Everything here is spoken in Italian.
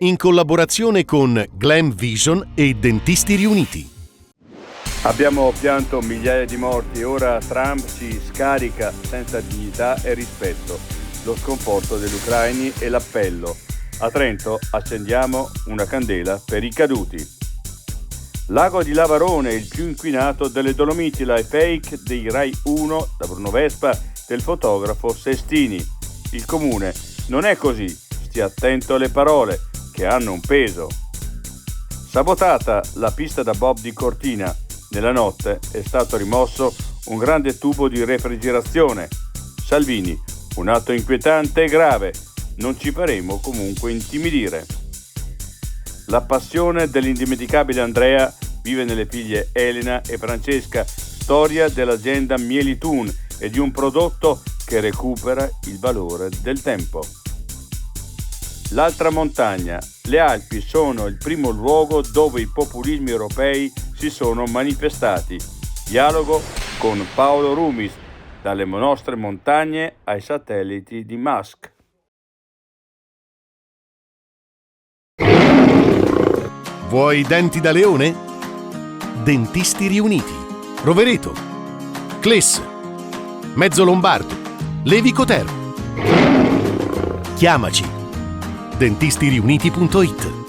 in collaborazione con Glam Vision e Dentisti Riuniti. Abbiamo pianto migliaia di morti e ora Trump ci scarica senza dignità e rispetto lo sconforto degli ucraini e l'appello. A Trento accendiamo una candela per i caduti. Lago di Lavarone, il più inquinato delle Dolomiti, la fake dei Rai 1 da Bruno Vespa del fotografo Sestini. Il comune non è così, stia attento alle parole che hanno un peso. Sabotata la pista da bob di Cortina. Nella notte è stato rimosso un grande tubo di refrigerazione. Salvini, un atto inquietante e grave. Non ci faremo comunque intimidire. La passione dell'indimenticabile Andrea vive nelle figlie Elena e Francesca, storia dell'azienda Mielitun e di un prodotto che recupera il valore del tempo. L'altra montagna. Le Alpi sono il primo luogo dove i populismi europei si sono manifestati. Dialogo con Paolo Rumis, dalle nostre montagne ai satelliti di Musk. Vuoi denti da leone? Dentisti Riuniti, Rovereto, Cles, Mezzo Lombardo, Levico Terme. Chiamaci. dentistiriuniti.it